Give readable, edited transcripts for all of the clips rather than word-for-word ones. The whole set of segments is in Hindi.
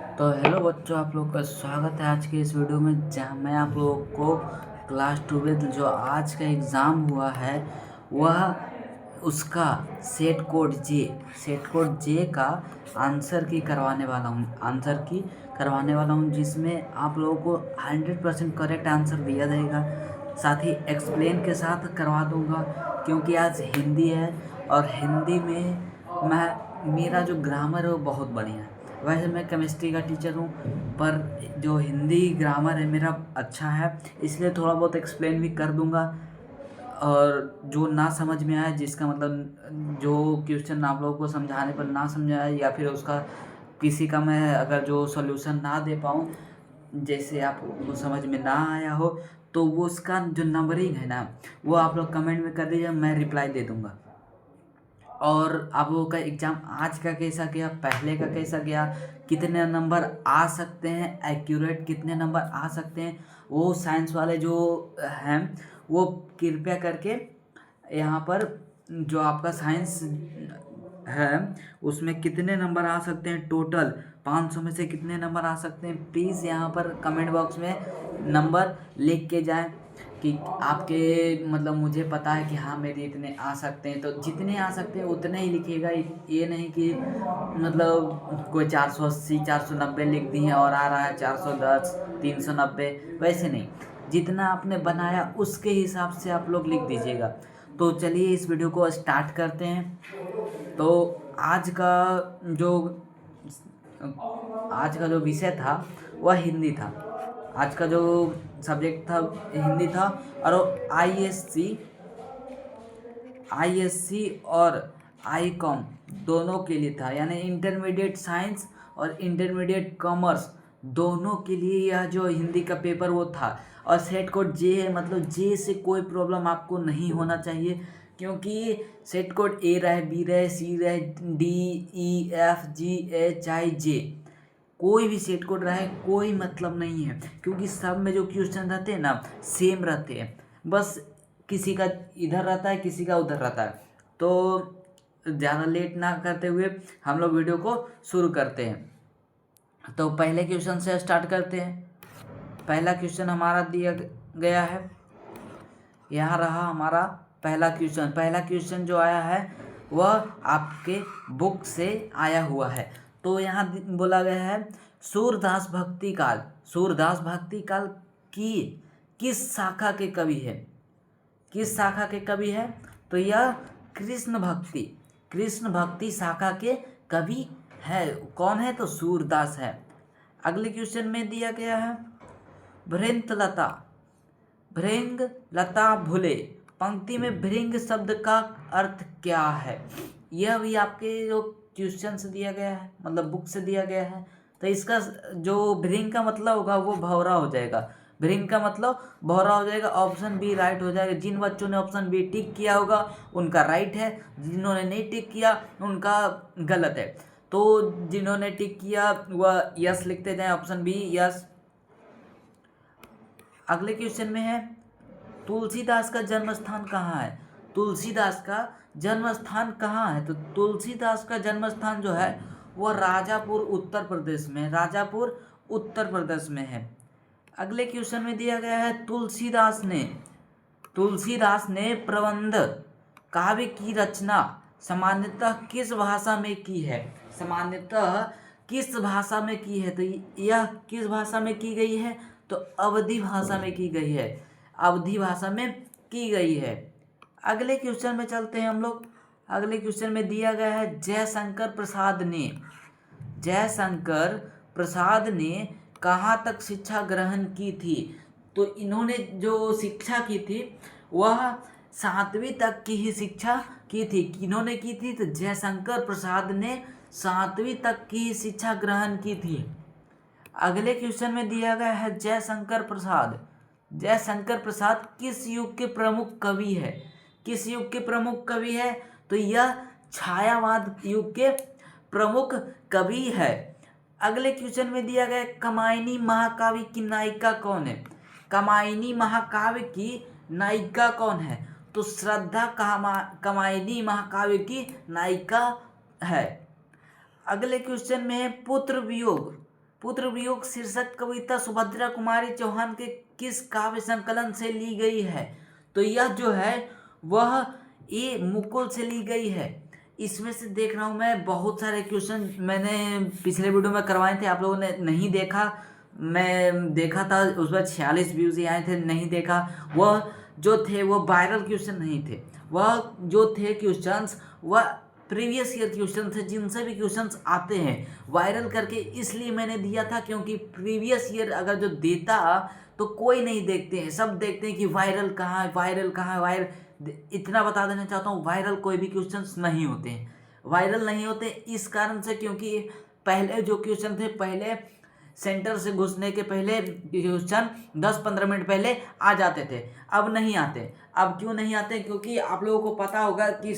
तो हेलो बच्चों, आप लोग का स्वागत है आज के इस वीडियो में, जहाँ मैं आप लोगों को क्लास 12 जो आज का एग्ज़ाम हुआ है वह उसका सेट कोड जे का आंसर की करवाने वाला हूँ जिसमें आप लोगों को 100% करेक्ट आंसर दिया जाएगा। साथ ही एक्सप्लेन के साथ करवा दूँगा, क्योंकि आज हिंदी है और हिंदी में मेरा जो ग्रामर है वो बहुत बढ़िया है। वैसे मैं केमिस्ट्री का टीचर हूँ, पर जो हिंदी ग्रामर है मेरा अच्छा है, इसलिए थोड़ा बहुत एक्सप्लेन भी कर दूंगा। और जो ना समझ में आए, जिसका मतलब जो क्वेश्चन आप लोगों को समझाने पर ना समझ आए, या फिर उसका किसी का मैं अगर जो सॉल्यूशन ना दे पाऊँ, जैसे आपको समझ में ना आया हो, तो वो उसका जो नंबरिंग है ना, वो आप लोग कमेंट में कर दीजिए, मैं रिप्लाई दे दूँगा। और आप लोगों का एग्ज़ाम आज का कैसा गया, पहले का कैसा गया, कितने नंबर आ सकते हैं, एक्यूरेट कितने नंबर आ सकते हैं, वो साइंस वाले जो हैं वो कृपया करके यहाँ पर जो आपका साइंस है उसमें कितने नंबर आ सकते हैं, टोटल 500 में से कितने नंबर आ सकते हैं, प्लीज़ यहाँ पर कमेंट बॉक्स में नंबर लिख के जाएं कि आपके मतलब मुझे पता है कि हाँ मेरे इतने आ सकते हैं, तो जितने आ सकते हैं उतने ही लिखिएगा। ये नहीं कि मतलब कोई 480 490 लिख दिए और आ रहा है 410 390, वैसे नहीं। जितना आपने बनाया उसके हिसाब से आप लोग लिख दीजिएगा। तो चलिए इस वीडियो को स्टार्ट करते हैं। तो आज का जो आज का जो विषय था वह हिंदी था। आज का जो सब्जेक्ट था हिंदी था, और आईएससी और आईकॉम दोनों के लिए था, यानी इंटरमीडिएट साइंस और इंटरमीडिएट कॉमर्स दोनों के लिए यह जो हिंदी का पेपर वो था। और सेट कोड जे है, मतलब जे से कोई प्रॉब्लम आपको नहीं होना चाहिए, क्योंकि सेट कोड ए रहे, बी रहे, सी रहे, डी, ई, एफ, जी, एच, आई, जे, कोई भी सेट कोड रहे कोई मतलब नहीं है, क्योंकि सब में जो क्वेश्चन रहते हैं ना सेम रहते हैं, बस किसी का इधर रहता है किसी का उधर रहता है। तो ज़्यादा लेट ना करते हुए हम लोग वीडियो को शुरू करते हैं। तो पहले क्वेश्चन से स्टार्ट करते हैं। पहला क्वेश्चन हमारा दिया गया है, यहाँ रहा हमारा पहला क्वेश्चन जो आया है वह आपके बुक से आया हुआ है। तो यहाँ बोला गया है सूरदास भक्ति काल की किस शाखा के कवि है, किस शाखा के कवि है, तो यह कृष्ण भक्ति शाखा के कवि है। कौन है, तो सूरदास है। अगले क्वेश्चन में दिया गया है भृंग लता भुले, पंक्ति में भृंग शब्द का अर्थ क्या है। यह भी आपके जो क्वेश्चन से दिया गया है, मतलब बुक से दिया गया है। तो इसका जो भृंग का मतलब होगा वो भौरा हो जाएगा, भृंग का मतलब भौरा हो जाएगा। ऑप्शन बी राइट हो जाएगा। जिन बच्चों ने ऑप्शन बी टिक किया होगा उनका राइट है, जिन्होंने नहीं टिक किया उनका गलत है। तो जिन्होंने टिक किया वह यस लिखते जाएं, ऑप्शन बी यस। अगले क्वेश्चन में है तुलसीदास का जन्म स्थान कहाँ है। तुलसीदास का जन्म स्थान कहाँ है, तो तुलसीदास का जन्म स्थान जो है वह राजापुर उत्तर प्रदेश में, राजापुर उत्तर प्रदेश में है। अगले क्वेश्चन में दिया गया है तुलसीदास ने प्रबंध काव्य की रचना सामान्यतः किस भाषा में की है, सामान्यतः किस भाषा में की है, तो यह किस भाषा में की गई है, तो अवधी भाषा में की गई है, अवधी भाषा में की गई है। अगले क्वेश्चन में चलते हैं हम लोग। अगले क्वेश्चन में दिया गया है जयशंकर प्रसाद ने कहाँ तक शिक्षा ग्रहण की थी। तो इन्होंने जो शिक्षा की थी वह 7वीं तक की ही शिक्षा की थी। किन्होंने की थी, तो जयशंकर प्रसाद ने 7वीं तक की शिक्षा ग्रहण की थी। अगले क्वेश्चन में दिया गया है जयशंकर प्रसाद किस युग के प्रमुख कवि है, किस युग के प्रमुख कवि है, तो यह छायावाद युग के प्रमुख कवि है। अगले क्वेश्चन में दिया गया कामायनी महाकाव्य की नायिका कौन है। कामायनी महाकाव्य की नायिका कौन है, तो श्रद्धा कामायनी महाकाव्य की नायिका है। अगले क्वेश्चन में है पुत्र वियोग पुत्र वियोग शीर्षक कविता सुभद्रा कुमारी चौहान के किस काव्य संकलन से ली गई है? तो यह जो है वह ये मुकुल से ली गई है। इसमें से देख रहा हूँ मैं बहुत सारे क्वेश्चन मैंने पिछले वीडियो में करवाए थे, आप लोगों ने नहीं देखा। मैं देखा था उस पर 46 व्यूज ही आए थे, नहीं देखा। वह जो थे वो वायरल क्वेश्चन नहीं थे, वह जो थे क्वेश्चंस वह प्रीवियस ईयर क्वेश्चन थे, जिनसे भी क्वेश्चंस आते हैं वायरल करके इसलिए मैंने दिया था, क्योंकि प्रीवियस ईयर अगर जो देता तो कोई नहीं देखते हैं, सब देखते हैं कि वायरल कहाँ है, वायरल कहाँ है, वायरल। इतना बता देना चाहता हूँ, वायरल कोई भी क्वेश्चंस नहीं होते हैं, वायरल नहीं होते इस कारण से क्योंकि पहले जो क्वेश्चन थे, पहले सेंटर से घुसने के पहले क्वेश्चन 10-15 मिनट पहले आ जाते थे, अब नहीं आते। अब क्यों नहीं आते? क्योंकि आप लोगों को पता होगा कि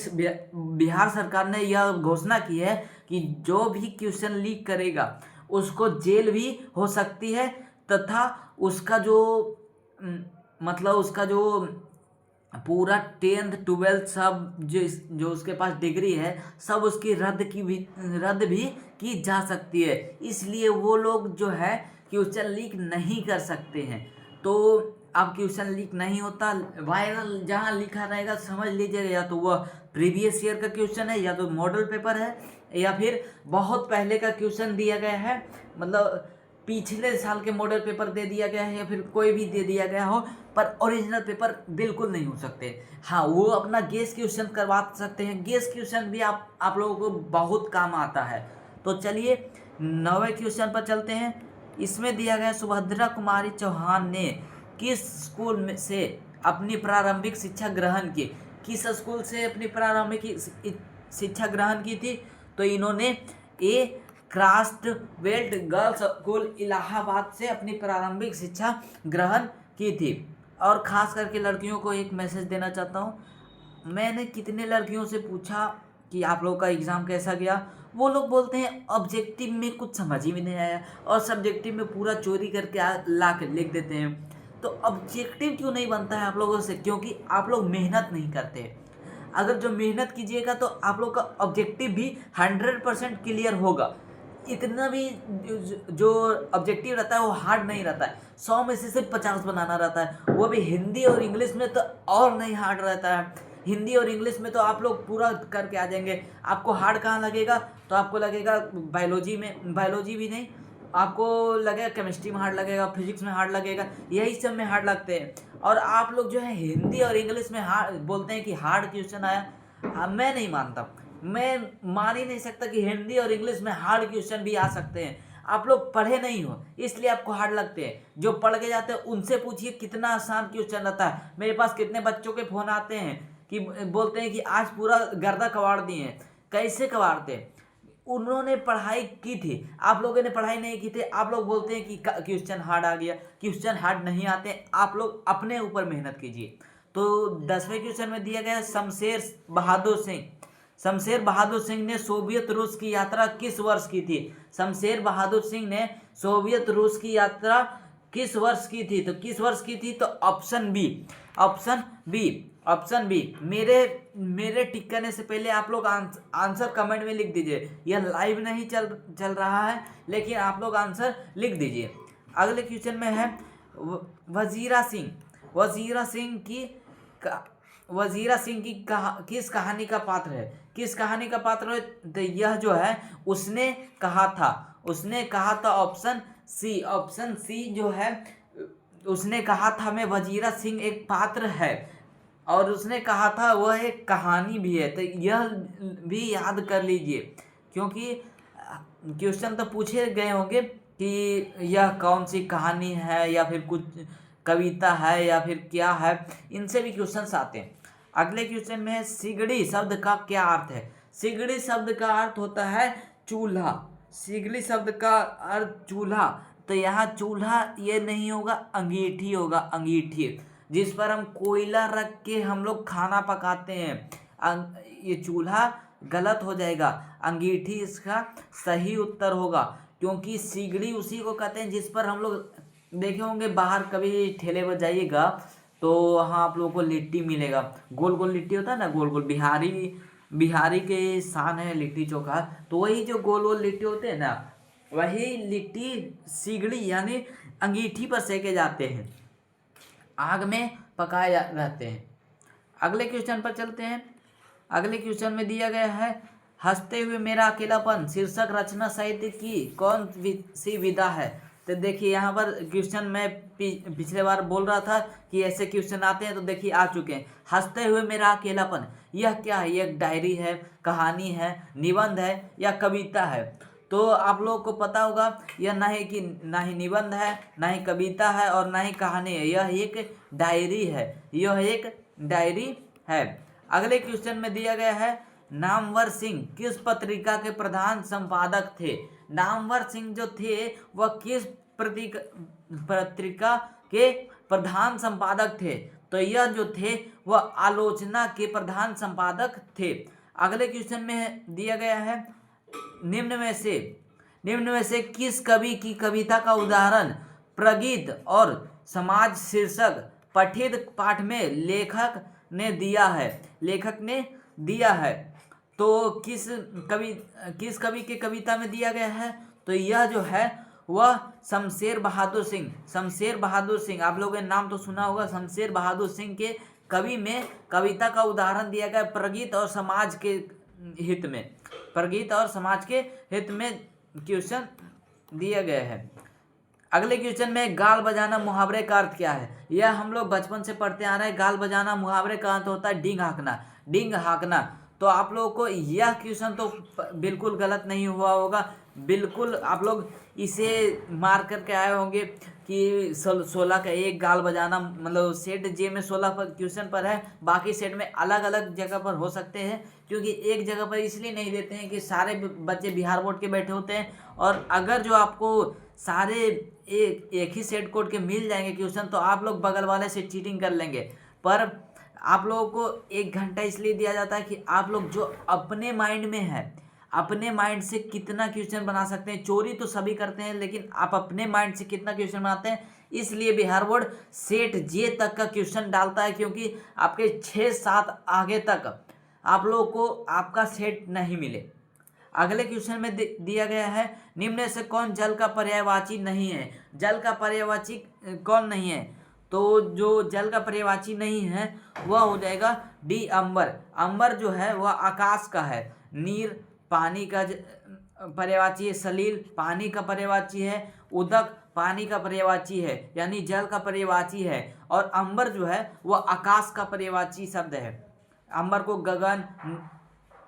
बिहार सरकार ने यह घोषणा की है कि जो भी क्वेश्चन लीक करेगा उसको जेल भी हो सकती है, तथा उसका जो मतलब उसका जो पूरा 10th 12th सब जो उसके पास डिग्री है सब उसकी रद्द भी की जा सकती है। इसलिए वो लोग जो है क्वेश्चन लीक नहीं कर सकते हैं। तो अब क्वेश्चन लीक नहीं होता, वायरल जहाँ लिखा रहेगा समझ लीजिएगा या तो वह प्रीवियस ईयर का क्वेश्चन है, या तो मॉडल पेपर है, या फिर बहुत पहले का क्वेश्चन दिया गया है, मतलब पिछले साल के मॉडल पेपर दे दिया गया है, या फिर कोई भी दे दिया गया हो, पर ओरिजिनल पेपर बिल्कुल नहीं हो सकते। हाँ, वो अपना गेस क्वेश्चन करवा सकते हैं, गेस क्वेश्चन भी आप लोगों को बहुत काम आता है। तो चलिए 9वें क्वेश्चन पर चलते हैं। इसमें दिया गया सुभद्रा कुमारी चौहान ने किस स्कूल में से अपनी प्रारंभिक शिक्षा ग्रहण की? किस स्कूल से अपनी प्रारंभिक शिक्षा ग्रहण की थी? तो इन्होंने ए क्राफ्टवेल्ट गर्ल्स स्कूल इलाहाबाद से अपनी प्रारंभिक शिक्षा ग्रहण की थी। और ख़ास करके लड़कियों को एक मैसेज देना चाहता हूँ। मैंने कितने लड़कियों से पूछा कि आप लोगों का एग्ज़ाम कैसा गया, वो लोग बोलते हैं ऑब्जेक्टिव में कुछ समझ ही में नहीं आया, और सब्जेक्टिव में पूरा चोरी करके ला कर लिख देते हैं। तो ऑब्जेक्टिव क्यों नहीं बनता है आप लोगों से? क्योंकि आप लोग मेहनत नहीं करते। अगर जो मेहनत कीजिएगा तो आप लोग का ऑब्जेक्टिव भी 100% क्लियर होगा। इतना भी जो ऑब्जेक्टिव रहता है वो हार्ड नहीं रहता है, 100 में से सिर्फ 50 बनाना रहता है, वो भी हिंदी और इंग्लिश में तो और नहीं हार्ड रहता है। हिंदी और इंग्लिश में तो आप लोग पूरा करके आ जाएंगे। आपको हार्ड कहाँ लगेगा? तो आपको लगेगा बायोलॉजी में, बायोलॉजी भी नहीं, आपको लगेगा केमिस्ट्री में हार्ड लगेगा, फिजिक्स में हार्ड लगेगा, यही सब में हार्ड लगते हैं। और आप लोग जो है हिंदी और इंग्लिश में हार्ड बोलते हैं कि हार्ड क्वेश्चन आया। मैं नहीं मानता, मैं मान ही नहीं सकता कि हिंदी और इंग्लिश में हार्ड क्वेश्चन भी आ सकते हैं। आप लोग पढ़े नहीं हो इसलिए आपको हार्ड लगते हैं। जो पढ़ के जाते हैं उनसे पूछिए कितना आसान क्वेश्चन रहता है। मेरे पास कितने बच्चों के फ़ोन आते हैं कि बोलते हैं कि आज पूरा गर्दा कबाड़ दिए हैं। कैसे कबाड़ते हैं? उन्होंने पढ़ाई की थी, आप लोगों ने पढ़ाई नहीं की थी। आप लोग बोलते हैं कि क्वेश्चन हार्ड आ गया। क्वेश्चन हार्ड नहीं आते, आप लोग अपने ऊपर मेहनत कीजिए। तो 10वें क्वेश्चन में दिया गया शमशेर बहादुर सिंह। शमशेर बहादुर सिंह ने सोवियत रूस की यात्रा किस वर्ष की थी? शमशेर बहादुर सिंह ने सोवियत रूस की यात्रा किस वर्ष की थी? तो किस वर्ष की थी? तो option B, option B, option B. मेरे टिक करने से पहले आप लोग आंसर कमेंट में लिख दीजिए। यह लाइव नहीं चल रहा है, लेकिन आप लोग आंसर लिख दीजिए। अगले क्वेश्चन में है वजीरा सिंह। वजीरा सिंह की किस कहानी का पात्र है? किस कहानी का पात्र है? तो यह जो है उसने कहा था ऑप्शन सी, ऑप्शन सी जो है उसने कहा था मैं वजीरा सिंह एक पात्र है, और उसने कहा था वह एक कहानी भी है। तो यह भी याद कर लीजिए, क्योंकि क्वेश्चन तो पूछे गए होंगे कि यह कौन सी कहानी है, या फिर कुछ कविता है, या फिर क्या है, इनसे भी क्वेश्चन आते हैं। अगले क्वेश्चन में है सिगड़ी शब्द का क्या अर्थ है? सिगड़ी शब्द का अर्थ होता है चूल्हा। सिगड़ी शब्द का अर्थ चूल्हा। तो यहाँ चूल्हा ये नहीं होगा, अंगीठी होगा, अंगीठी, जिस पर हम कोयला रख के हम लोग खाना पकाते हैं। ये चूल्हा गलत हो जाएगा, अंगीठी इसका सही उत्तर होगा। क्योंकि सिगड़ी उसी को कहते हैं जिस पर हम लोग देखे होंगे, बाहर कभी ठेले पर जाइएगा तो वहाँ आप लोगों को लिट्टी मिलेगा, गोल गोल लिट्टी होता है ना, गोल गोल। बिहारी के शान है लिट्टी चोखा। तो वही जो गोल गोल लिट्टी होते हैं ना, वही लिट्टी सिगड़ी यानी अंगीठी पर सेके जाते हैं, आग में पकाए रहते हैं। अगले क्वेश्चन पर चलते हैं। अगले क्वेश्चन में दिया गया है हंसते हुए मेरा अकेलापन शीर्षक रचना साहित्य की कौन सी विधा है। तो देखिए यहाँ पर क्वेश्चन मैं पिछले बार बोल रहा था कि ऐसे क्वेश्चन आते हैं, तो देखिए आ चुके हैं। हंसते हुए मेरा अकेलापन, यह क्या है? यह डायरी है, कहानी है, निबंध है या कविता है? तो आप लोगों को पता होगा यह ना ही निबंध है, ना ही कविता है और ना ही कहानी है, यह एक डायरी है, यह एक डायरी है। अगले क्वेश्चन में दिया गया है नामवर सिंह किस पत्रिका के प्रधान संपादक थे। नामवर सिंह जो थे वह किस पत्रिका के प्रधान संपादक थे? तो यह जो थे वह आलोचना के प्रधान संपादक थे। अगले क्वेश्चन में दिया गया है निम्न में से किस कवि की कविता का उदाहरण प्रगीत और समाज शीर्षक पठित पाठ में लेखक ने दिया है। तो किस कवि के कविता में दिया गया है? तो यह जो है वह शमशेर बहादुर सिंह, आप लोगों ने नाम तो सुना होगा। शमशेर बहादुर सिंह के कवि में कविता का उदाहरण दिया गया प्रगीत और समाज के हित में क्वेश्चन दिया गया है। अगले क्वेश्चन में गाल बजाना मुहावरे का अर्थ क्या है? यह हम लोग बचपन से पढ़ते आ रहे हैं। गाल बजाना मुहावरे का अर्थ होता है डींग हाँकना। तो आप लोगों को यह क्वेश्चन तो बिल्कुल गलत नहीं हुआ होगा, बिल्कुल आप लोग इसे मार करके आए होंगे कि 16 का एक गाल बजाना, मतलब सेट जे में 16 पर क्वेश्चन पर है, बाकी सेट में अलग अलग जगह पर हो सकते हैं, क्योंकि एक जगह पर इसलिए नहीं देते हैं कि सारे बच्चे बिहार बोर्ड के बैठे होते हैं, और अगर जो आपको सारे एक ही सेट कोड के मिल जाएंगे क्वेश्चन तो आप लोग बगल वाले से चीटिंग कर लेंगे। पर आप लोगों को 1 घंटा इसलिए दिया जाता है कि आप लोग जो अपने माइंड में है, अपने माइंड से कितना क्वेश्चन बना सकते हैं। चोरी तो सभी करते हैं, लेकिन आप अपने माइंड से कितना क्वेश्चन बनाते हैं, इसलिए बिहार बोर्ड सेट जे तक का क्वेश्चन डालता है, क्योंकि आपके 6-7 आगे तक आप लोगों को आपका सेट नहीं मिले। अगले क्वेश्चन में दिया गया है निम्न से कौन जल का पर्यायवाची नहीं है। जल का पर्यायवाची कौन नहीं है? तो जो जल का पर्यायवाची नहीं है वह हो जाएगा डी अंबर। अंबर जो है वह आकाश का है। नीर पानी का पर्यायवाची है। सलील पानी का पर्यायवाची है। उदक पानी का पर्यायवाची है, यानी जल का पर्यायवाची है। और अंबर जो है वह आकाश का पर्यायवाची शब्द है। अंबर को गगन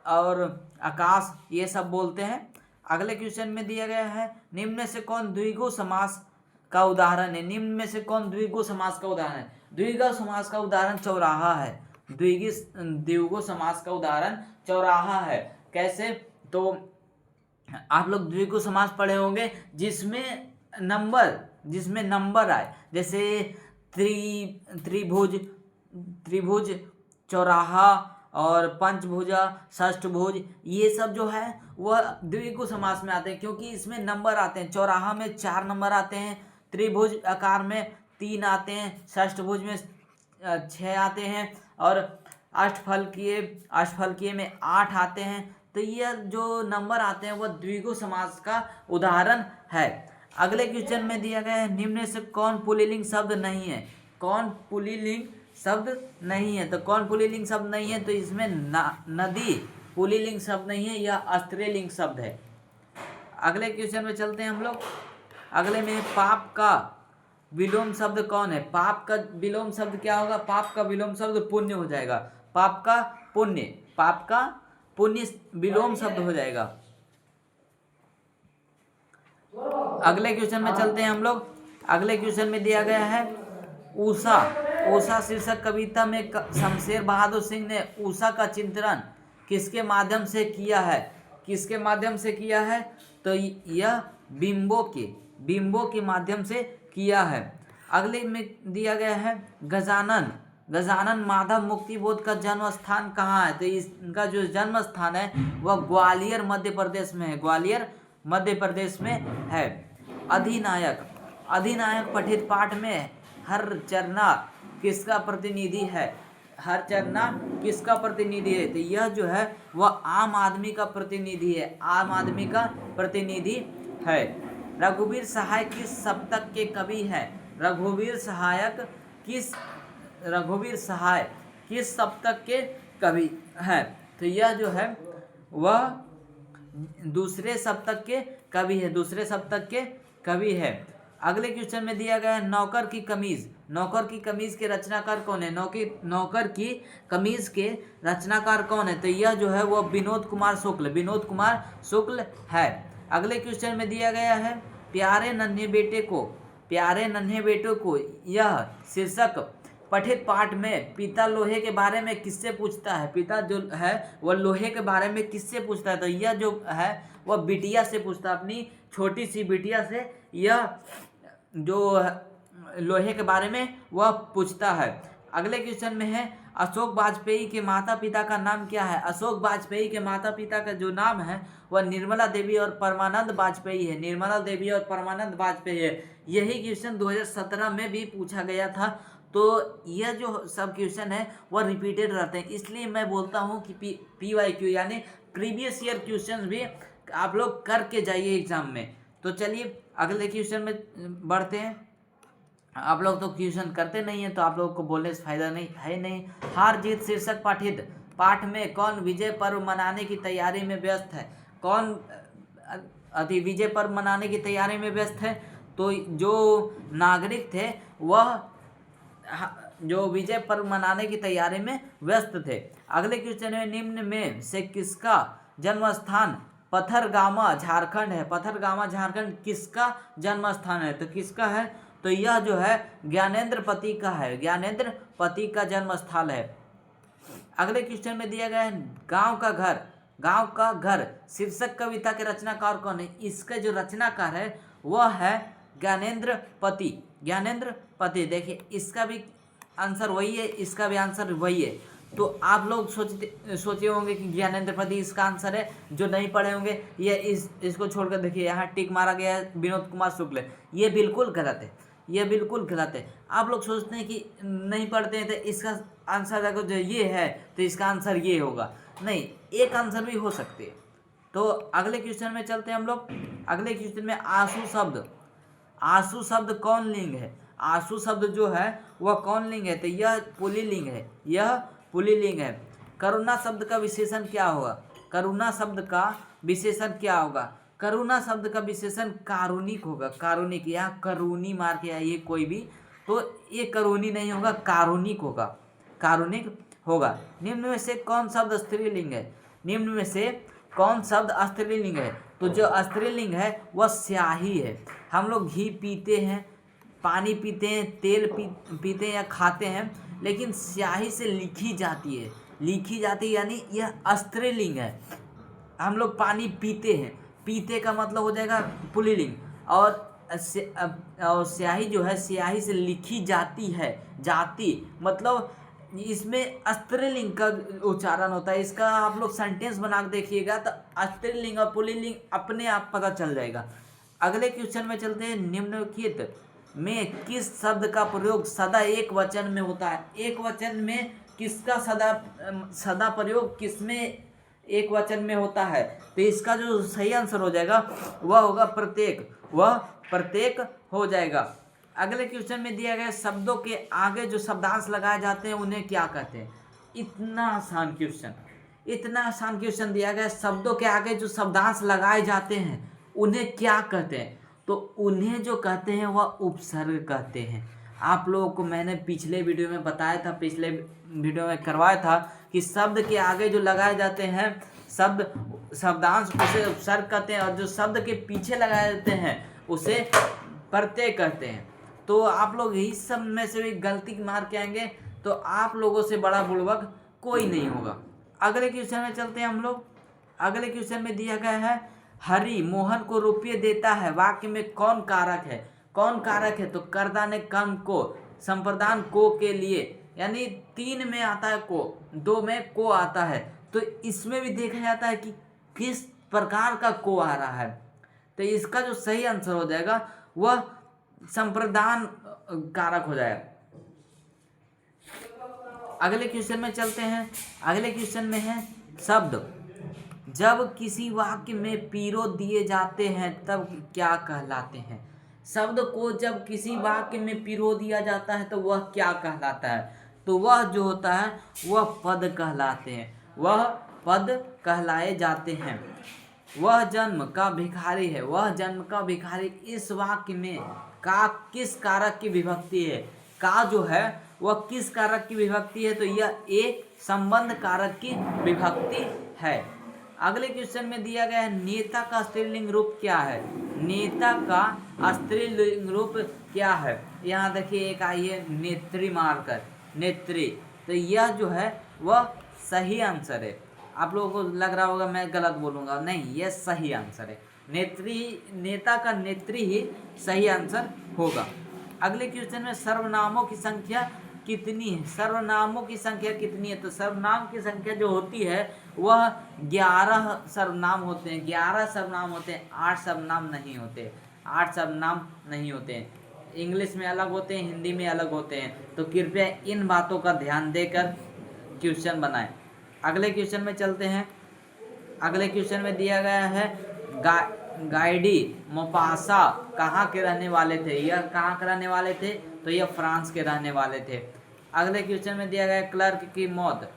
और आकाश ये सब बोलते हैं। अगले क्वेश्चन में दिया गया है निम्न में से कौन द्विगु समास का उदाहरण है। निम्न में से कौन द्विगु समास का उदाहरण है? द्विगु समास का उदाहरण चौराहा है। द्विगु समास का उदाहरण चौराहा है। कैसे? तो आप लोग द्विगु समास पढ़े होंगे जिसमें नंबर आए, जैसे त्रिभुज, चौराहा और पंचभुजा, षष्ठभुज, ये सब जो है वह द्विगु समास में आते हैं, क्योंकि इसमें नंबर आते हैं। चौराहा में 4 नंबर आते हैं, त्रिभुज आकार में 3 आते हैं, षष्ठभुज में 6 आते हैं और अष्टफलकीय में 8 आते हैं। तो यह जो नंबर आते हैं वह द्विगु समास का उदाहरण है। अगले क्वेश्चन में दिया गया है निम्न से कौन पुल्लिंग शब्द नहीं है। कौन पुल्लिंग शब्द नहीं है? तो कौन पुल्लिंग शब्द नहीं है? तो इसमें नदी पुल्लिंग शब्द नहीं है, यह स्त्रीलिंग शब्द है। अगले क्वेश्चन में चलते हैं हम लोग। अगले में पाप का विलोम शब्द कौन है? पाप का विलोम शब्द क्या होगा? पाप का विलोम शब्द पुण्य हो जाएगा। पाप का पुण्य विलोम शब्द हो जाएगा। अगले क्वेश्चन में चलते हैं हम लोग। अगले क्वेश्चन में दिया गया है उषा शीर्षक कविता में शमशेर बहादुर सिंह ने उषा का चित्रण किसके माध्यम से किया है? तो यह बिंबो के माध्यम से किया है। अगले में दिया गया है गजानन माधव मुक्तिबोध का जन्म स्थान कहाँ है? तो इसका जो जन्म स्थान है वह ग्वालियर मध्य प्रदेश में है। अधिनायक पठित पाठ में हर चरना किसका प्रतिनिधि है? तो यह जो है वह आम आदमी का प्रतिनिधि है। आम आदमी का प्रतिनिधि है। रघुवीर सहाय किस शतक के कवि हैं? रघुवीर सहाय किस शतक के कवि हैं? तो यह जो है वह दूसरे शतक के कवि है, दूसरे शतक के कवि है। अगले क्वेश्चन में दिया गया है नौकर की कमीज। नौकर की कमीज के रचनाकार कौन है? नौकर की कमीज के रचनाकार कौन है? तो यह जो है वो विनोद कुमार शुक्ल है। अगले क्वेश्चन में दिया गया है प्यारे नन्हे बेटे को यह शीर्षक पठित पाठ में पिता लोहे के बारे में किससे पूछता है? पिता जो है वह लोहे के बारे में किससे पूछता है? तो यह जो है वह बिटिया से पूछता है, अपनी छोटी सी बिटिया से यह जो लोहे के बारे में वह पूछता है। अगले क्वेश्चन में है अशोक वाजपेयी के माता पिता का नाम क्या है? अशोक वाजपेयी के माता पिता का जो नाम है वह निर्मला देवी और परमानंद वाजपेयी है। यही क्वेश्चन 2017 में भी पूछा गया था। तो यह जो सब क्वेश्चन है वह रिपीटेड रहते हैं, इसलिए मैं बोलता हूँ कि PYQ यानी प्रीवियस ईयर क्वेश्चन भी आप लोग करके जाइए एग्जाम में। तो चलिए अगले क्वेश्चन में बढ़ते हैं। आप लोग तो क्वेश्चन करते नहीं हैं, तो आप लोगों को बोलने से फायदा नहीं। हार जीत शीर्षक पठित पाठ में कौन विजय पर्व मनाने की तैयारी में व्यस्त है? कौन विजय पर्व मनाने की तैयारी में व्यस्त है? तो जो नागरिक थे वह जो विजय पर्व मनाने की तैयारी में व्यस्त थे। अगले क्वेश्चन में निम्न में से किसका जन्म स्थान पथरगामा झारखंड है? पथरगामा झारखंड किसका जन्म स्थान है? तो किसका है? तो यह जो है ज्ञानेंद्र पति का है, ज्ञानेंद्र पति का जन्म स्थल है। अगले क्वेश्चन में दिया गया है गांव का घर शीर्षक कविता के रचनाकार कौन है? इसका जो रचनाकार है वह है ज्ञानेंद्र पति। देखिए इसका भी आंसर वही है, इसका भी आंसर वही है। तो आप लोग सोचे होंगे कि ज्ञानेंद्र पति इसका आंसर है, जो नहीं पढ़े होंगे ये इसको छोड़कर देखिए यहाँ टिक मारा गया है विनोद कुमार शुक्ल। ये बिल्कुल गलत है, आप लोग सोचते हैं कि नहीं पढ़ते हैं तो इसका आंसर अगर जो ये है तो इसका आंसर ये होगा। नहीं, एक आंसर भी हो सकते हैं। तो अगले क्वेश्चन में चलते हैं हम लोग। अगले क्वेश्चन में आंसू शब्द कौन लिंग है? आंसू शब्द जो है वह कौन लिंग है? तो यह पुल्लिंग है। करुणा शब्द का विशेषण क्या होगा? करुणा शब्द का विशेषण कारुणिक होगा। कारुणिक, यहाँ करुणी मार के आइए कोई भी, तो ये करुणी नहीं होगा, कारुणिक होगा। निम्न में से कौन शब्द स्त्रीलिंग है? तो जो स्त्रीलिंग है वह स्याही है। हम लोग घी पीते हैं, पानी पीते हैं, तेल पीते हैं या खाते हैं, लेकिन स्याही से लिखी जाती है यानी यह स्त्रीलिंग है। हम लोग पानी पीते हैं, पीते का मतलब हो जाएगा पुल्लिंग, और स्याही जो है स्याही से लिखी जाती है, मतलब इसमें स्त्रीलिंग का उच्चारण होता है। इसका आप लोग सेंटेंस बना के देखिएगा तो स्त्रीलिंग और पुल्लिंग अपने आप पता चल जाएगा। अगले क्वेश्चन में चलते हैं। निम्नलिखित में किस शब्द का प्रयोग सदा एक वचन में होता है? एक वचन में किसका सदा प्रयोग किसमें एक वचन में होता है? तो इसका जो सही आंसर हो जाएगा वह होगा प्रत्येक हो जाएगा। अगले क्वेश्चन में दिया गया शब्दों के आगे जो शब्दांश लगाए जाते हैं उन्हें क्या कहते हैं? इतना आसान क्वेश्चन दिया गया। शब्दों के आगे जो शब्दांश लगाए जाते हैं उन्हें क्या कहते हैं? तो उन्हें जो कहते हैं वह उपसर्ग कहते हैं। आप लोगों को मैंने पिछले वीडियो में बताया था, पिछले वीडियो में करवाया था कि शब्द के आगे जो लगाए जाते हैं शब्दांश उसे उपसर्ग कहते हैं, और जो शब्द के पीछे लगाए जाते हैं उसे प्रत्यय कहते हैं। तो आप लोग इस सब में से भी गलती मार के आएंगे तो आप लोगों से बड़ा बुड़बक कोई नहीं होगा। अगले क्वेश्चन में चलते हैं हम लोग। अगले क्वेश्चन में दिया गया है हरि मोहन को रुपये देता है, वाक्य में कौन कारक है? तो कर्ता कम को संप्रदान को के लिए, यानी 3 में आता है को, 2 में को आता है। तो इसमें भी देखा जाता है कि किस प्रकार का को आ रहा है। तो इसका जो सही आंसर हो जाएगा वह संप्रदान कारक हो जाएगा। अगले क्वेश्चन में चलते हैं। अगले क्वेश्चन में है शब्द जब किसी वाक्य में पीरो दिए जाते हैं तब क्या कहलाते हैं? शब्द को जब किसी वाक्य में पिरो दिया जाता है तो वह क्या कहलाता है? तो वह जो होता है वह पद कहलाते हैं, वह पद कहलाए जाते हैं। वह जन्म का भिखारी है, वह जन्म का भिखारी इस वाक्य में का किस कारक की विभक्ति है? का जो है वह किस कारक की विभक्ति है? तो यह एक संबंध कारक की विभक्ति है। अगले क्वेश्चन में दिया गया है नेता का स्त्रीलिंग रूप क्या है? नेता का स्त्रीलिंग रूप क्या है? यहाँ देखिए एक आई है नेत्री मारकर, नेत्री। तो यह जो है वह सही आंसर है। आप लोगों को लग रहा होगा मैं गलत बोलूँगा, नहीं, यह सही आंसर है। नेत्री, नेता का नेत्री ही सही आंसर होगा। अगले क्वेश्चन में सर्वनामों की संख्या कितनी है? सर्वनामों की संख्या कितनी है? तो सर्वनाम की संख्या जो होती है वह 11 सर्वनाम होते हैं, 11 सर्वनाम होते हैं, 8 सर्वनाम नहीं होते, 8 सर्वनाम नहीं होते हैं। इंग्लिश में अलग होते हैं, हिंदी में अलग होते हैं। तो कृपया इन बातों का ध्यान देकर क्वेश्चन बनाएं। अगले क्वेश्चन में चलते हैं। अगले क्वेश्चन में दिया गया है गाइडी मोपासा कहाँ के रहने वाले थे? यह कहाँ के रहने वाले थे? तो यह फ्रांस के रहने वाले थे। अगले क्वेश्चन में दिया गया क्लर्क की मौत,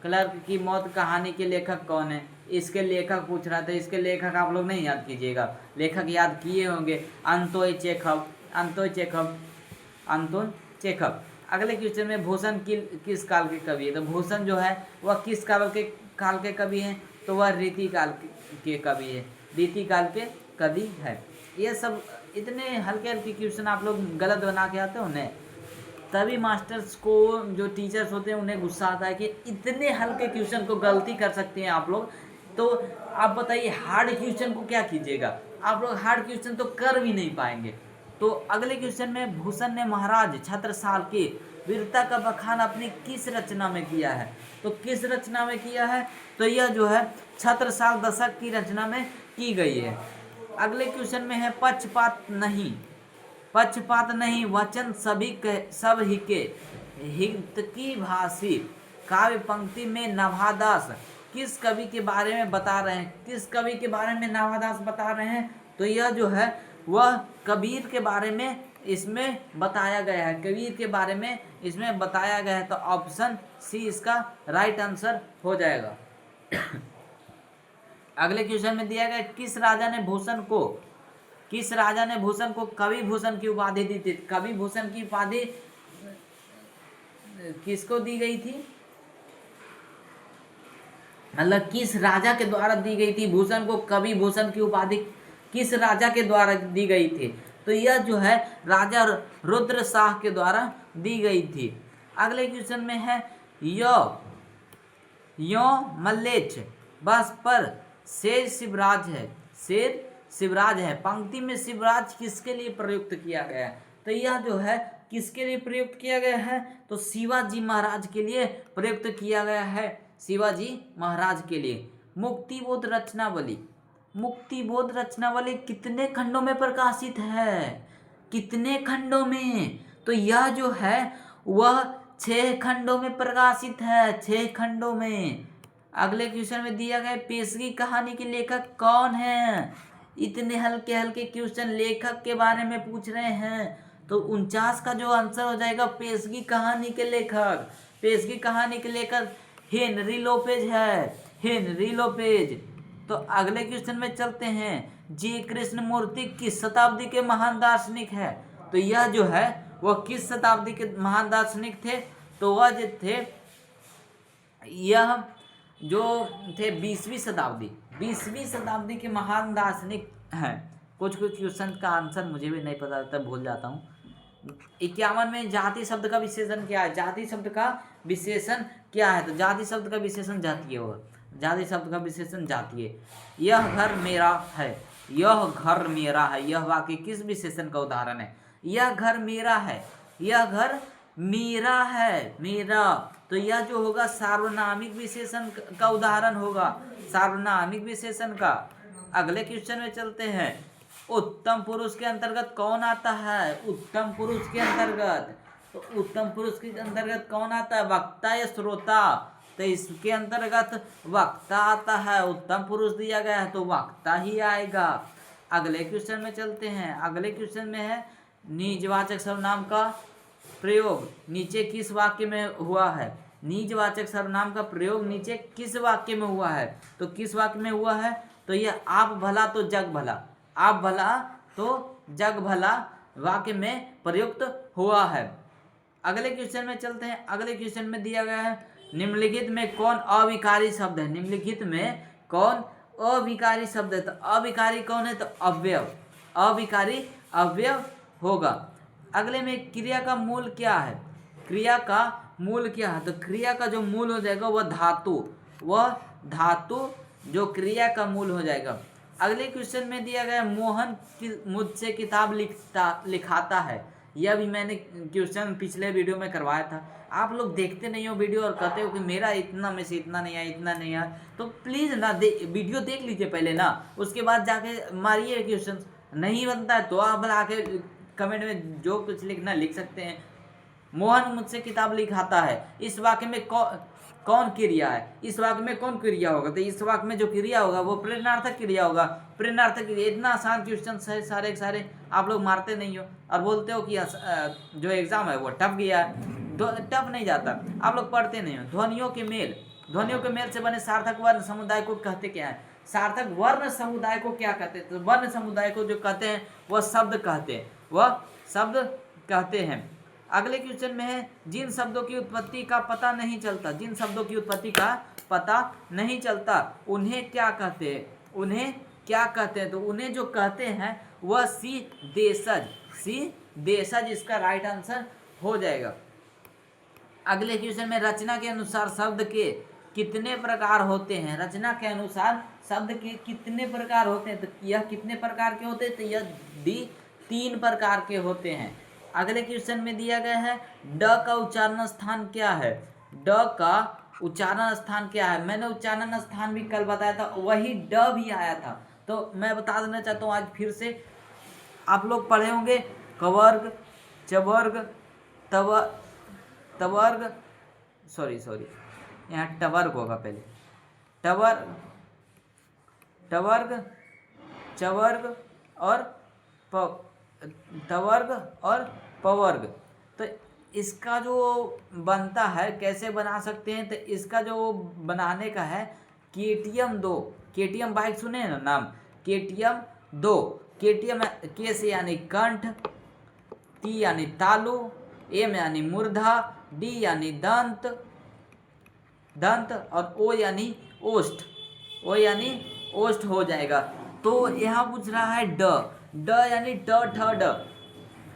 क्लर्क की मौत कहानी के लेखक कौन है? इसके लेखक पूछ रहा था, इसके लेखक आप लोग नहीं याद कीजिएगा, लेखक याद किए होंगे, Anton Chekhov, Anton Chekhov, Anton Chekhov. अगले क्वेश्चन में भूषण किस काल के कवि है? तो भूषण जो है वह किस काल के कवि हैं? तो वह रीति काल के कवि है, रीति काल के कवि है। ये सब इतने हल्के हल्के क्वेश्चन आप लोग गलत बना के आते हो उन्हें, तभी मास्टर्स को, जो टीचर्स होते हैं उन्हें गुस्सा आता है कि इतने हल्के क्वेश्चन को गलती कर सकते हैं आप लोग। तो आप बताइए हार्ड क्वेश्चन को क्या कीजिएगा? आप लोग हार्ड क्वेश्चन तो कर भी नहीं पाएंगे। तो अगले क्वेश्चन में भूषण ने महाराज छत्रसाल की वीरता का बखान अपनी किस रचना में किया है? तो किस रचना में किया है? तो यह जो है छत्रसाल दशक की रचना में की गई है। अगले क्वेश्चन में है पक्षपात नहीं, पक्षपात नहीं वचन सब ही के हित की भाषी काव्य पंक्ति में नवादास किस कवि के बारे में बता रहे हैं? किस कवि के बारे में नवादास बता रहे हैं? तो यह जो है वह कबीर के बारे में इसमें बताया गया है, कबीर के बारे में इसमें बताया गया है। तो ऑप्शन सी इसका राइट आंसर हो जाएगा। अगले क्वेश्चन में दिया गया किस राजा ने भूषण को कवि भूषण की उपाधि दी थी? कवि भूषण की उपाधि किसको दी गई थी? मतलब किस राजा के द्वारा दी गई थी? भूषण को कवि भूषण की उपाधि किस राजा के द्वारा दी गई थी? तो यह जो है राजा रुद्र शाह के द्वारा दी गई थी। अगले क्वेश्चन में है यो मल्लेच बस पर शेर शिवराज है, शेर शिवराज है। पंक्ति में शिवराज किसके लिए प्रयुक्त किया गया है? तो यह जो है किसके लिए प्रयुक्त किया गया है? तो शिवाजी महाराज के लिए प्रयुक्त किया गया है, शिवाजी महाराज के लिए। मुक्तिबोध रचनावली, मुक्तिबोध रचनावली कितने खंडों में प्रकाशित है? कितने खंडों में? तो यह जो है वह 6 खंडों में प्रकाशित है, 6 खंडों में। अगले क्वेश्चन में दिया गया पेशगी कहानी के लेखक कौन है? इतने हल्के हल्के क्वेश्चन लेखक के बारे में पूछ रहे हैं, तो 49 का जो आंसर हो जाएगा पेशगी कहानी के लेखक, पेशगी कहानी के लेखक हेनरी लोपेज है, हेनरी लोपेज। तो अगले क्वेश्चन में चलते हैं जी कृष्णमूर्ति किस शताब्दी के महान दार्शनिक है? तो यह जो है वह किस शताब्दी के महान दार्शनिक थे? तो वह जो थे यह जो थे 20वीं शताब्दी, 20वीं शताब्दी के महान दार्शनिक हैं। कुछ क्वेश्चन का आंसर मुझे भी नहीं पता रहता, भूल जाता हूँ। 51 में जाति शब्द का विशेषण क्या है? जाति शब्द का विशेषण क्या है? तो जाति शब्द का विशेषण जातीय होगा, जाति शब्द का विशेषण जातीय। यह घर मेरा है, यह घर मेरा है, यह वाक्य किस विशेषण का उदाहरण है? यह घर मेरा है, यह घर मेरा है, मेरा। तो यह जो होगा सार्वनामिक विशेषण का उदाहरण होगा, सार्वनामिक विशेषण का। अगले क्वेश्चन में चलते हैं उत्तम पुरुष के अंतर्गत कौन आता है? उत्तम पुरुष के अंतर्गत, तो उत्तम पुरुष के अंतर्गत कौन आता है? वक्ता या श्रोता? तो इसके अंतर्गत वक्ता आता है, उत्तम पुरुष दिया गया है तो वक्ता ही आएगा। अगले क्वेश्चन में चलते हैं। अगले क्वेश्चन में है निजवाचक सर्वनाम का प्रयोग नीचे किस वाक्य में हुआ है। निजवाचक सर्वनाम का प्रयोग नीचे किस वाक्य में हुआ है, तो किस वाक्य में हुआ है, तो यह आप भला तो जग भला, आप भला तो जग भला वाक्य में प्रयुक्त हुआ है। अगले क्वेश्चन में चलते हैं। अगले क्वेश्चन में दिया गया है निम्नलिखित में कौन अविकारी शब्द है। निम्नलिखित में कौन अविकारी शब्द है, तो अविकारी कौन है, तो अव्यय, अविकारी अव्यय होगा। अगले में क्रिया का मूल क्या है, क्रिया का मूल क्या है, तो क्रिया का जो मूल हो जाएगा वह धातु, वह धातु जो क्रिया का मूल हो जाएगा। अगले क्वेश्चन में दिया गया मोहन मुझसे किताब लिखाता है। यह भी मैंने क्वेश्चन पिछले वीडियो में करवाया था। आप लोग देखते नहीं हो वीडियो और कहते हो कि मेरा इतना में से इतना नहीं आया, इतना नहीं आया, तो प्लीज़ ना वीडियो देख लीजिए पहले ना, उसके बाद जाके मारिए क्वेश्चन। नहीं बनता है तो आप आके कमेंट में जो कुछ लिखना लिख सकते हैं। मोहन मुझसे किताब लिखाता है, इस वाक्य में कौन क्रिया है, इस वाक्य में कौन क्रिया होगा, तो इस वाक्य में जो क्रिया होगा वो प्रेरणार्थक क्रिया होगा। प्रेरणार्थक क्रिया, इतना आसान क्वेश्चन है सारे के सारे, आप लोग मारते नहीं हो और बोलते हो कि जो एग्जाम है वो टफ गया है। टफ नहीं जाता, आप लोग पढ़ते नहीं हो। ध्वनियों के मेल, ध्वनियों के मेल से बने सार्थक वर्ण समुदाय को कहते क्या है, सार्थक वर्ण समुदाय को क्या कहते हैं, तो वर्ण समुदाय को जो कहते हैं वह शब्द कहते हैं, वह शब्द कहते हैं। अगले क्वेश्चन में है जिन शब्दों की उत्पत्ति का पता नहीं चलता, जिन शब्दों की उत्पत्ति का पता नहीं चलता उन्हें क्या कहते हैं, उन्हें क्या कहते हैं, तो उन्हें जो कहते हैं वह सी देशज, सी देशज इसका राइट आंसर हो जाएगा। अगले क्वेश्चन में रचना के अनुसार शब्द के कितने प्रकार होते हैं, रचना के अनुसार शब्द के कितने प्रकार होते हैं, तो यह कितने प्रकार के होते हैं, तो यह 3 प्रकार के होते हैं। अगले क्वेश्चन में दिया गया है ड का उच्चारण स्थान क्या है, ड का उच्चारण स्थान क्या है। मैंने उच्चारण स्थान भी कल बताया था, वही ड भी आया था, तो मैं बता देना चाहता हूँ आज फिर से। आप लोग पढ़े होंगे कवर्ग, चवर्ग, तवर्ग, सॉरी यहाँ टवर्ग होगा पहले, टवर्ग, चवर्ग और टवर्ग और पवर्ग। तो इसका जो बनता है कैसे बना सकते हैं, तो इसका जो बनाने का है केटीएम 2, केटीएम बाइक सुने हैं ना नाम, केटीएम 2, केटीएम के से यानी कंठ, टी यानी तालु, एम यानी मूर्धा, डी यानी दंत और ओ यानी ओष्ठ, ओ यानी ओष्ठ हो जाएगा। तो यहाँ पूछ रहा है ड यानी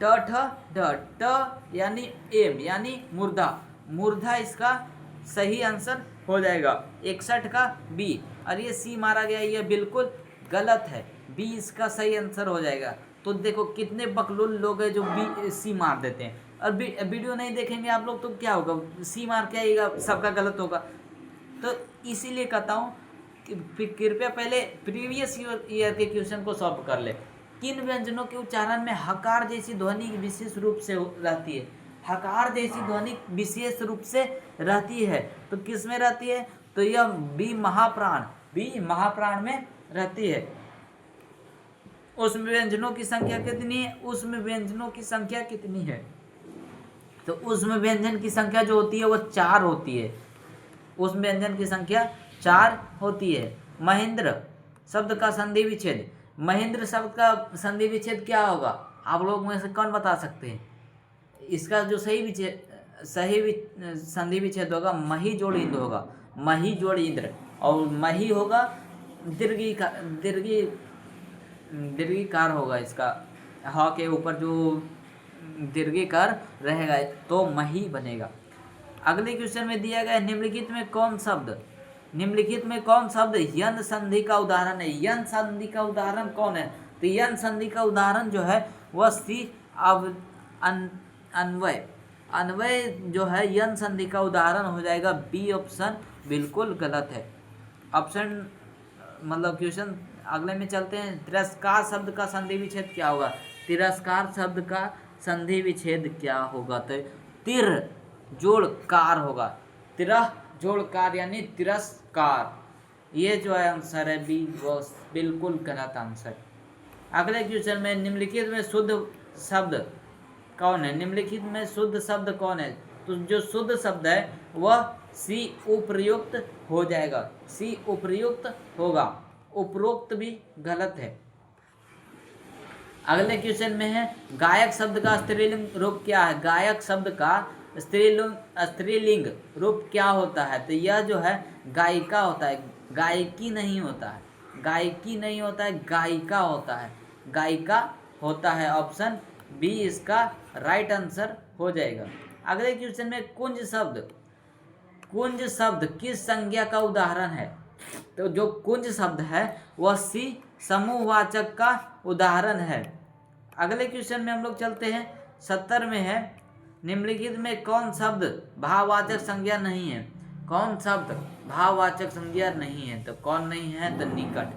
ट यानी एम यानी मूर्धा इसका सही आंसर हो जाएगा। 61 का बी, और ये सी मारा गया, ये बिल्कुल गलत है, बी इसका सही आंसर हो जाएगा। तो देखो कितने बकलुल लोग हैं जो बी सी मार देते हैं, और वीडियो नहीं देखेंगे आप लोग तो क्या होगा, सी मार के आएगा, सबका गलत होगा। तो इसीलिए कहता हूँ कि कृपया पहले प्रीवियस ईयर के क्वेश्चन को सॉल्व कर ले। किन व्यंजनों के उच्चारण में हकार जैसी ध्वनि विशेष रूप से रहती है, हकार जैसी ध्वनि विशेष रूप से रहती है, तो किस में रहती है, तो यह बी महाप्राण में रहती है। उसमें व्यंजनों की संख्या कितनी है, उसमें व्यंजनों की संख्या कितनी है, तो उसमें व्यंजन की संख्या जो होती है वो 4 होती है, उसमें व्यंजन की संख्या 4 होती है। महेंद्र शब्द का संधि विच्छेद, महेंद्र शब्द का संधि विच्छेद क्या होगा, आप लोग में से कौन बता सकते हैं। इसका जो सही संधि विच्छेद होगा मही जोड़ इंद्र होगा, मही जोड़ इंद्र, और मही होगा दीर्घिकार होगा, इसका ह के ऊपर जो दीर्घिकार रहेगा तो मही बनेगा। अगले क्वेश्चन में दिया गया निम्नलिखित में कौन शब्द यन संधि का उदाहरण है। यन संधि का उदाहरण कौन है, तो यन संधि का उदाहरण जो है वह सी अन्वय जो है यन संधि का उदाहरण हो जाएगा। बी ऑप्शन बिल्कुल गलत है। ऑप्शन मतलब क्वेश्चन अगले में चलते हैं। तिरस्कार शब्द का संधि विच्छेद क्या होगा, तिरस्कार शब्द का संधि विच्छेद क्या होगा, तो तिर जोड़ कार होगा, तिरह जोड़कार यानी तिरस्कार। ये जो है आंसर है बी, वो बिल्कुल गलत आंसर। अगले क्वेश्चन में निम्नलिखित में शुद्ध शब्द कौन है? निम्नलिखित में शुद्ध शब्द कौन है? तो जो शुद्ध शब्द है वह सी उपयुक्त हो जाएगा, सी उपयुक्त होगा, उपरोक्त भी गलत है। अगले क्वेश्चन में है गायक शब्द का स्त्रीलिंग रूप क्या है? गायक शब्द का स्त्रीलिंग रूप क्या होता है? तो यह जो है गायिका होता है, गायकी नहीं होता है, गायकी नहीं होता है, गायिका होता है, गायिका होता है। ऑप्शन बी इसका राइट आंसर हो जाएगा। अगले क्वेश्चन में कुंज शब्द, कुंज शब्द किस संज्ञा का उदाहरण है? तो जो कुंज शब्द है वह सी समूहवाचक का उदाहरण है। अगले क्वेश्चन में हम लोग चलते हैं 70 में है निम्नलिखित में कौन शब्द भाववाचक संज्ञा नहीं है? कौन शब्द भाववाचक संज्ञा नहीं है? तो कौन नहीं है? तो निकट,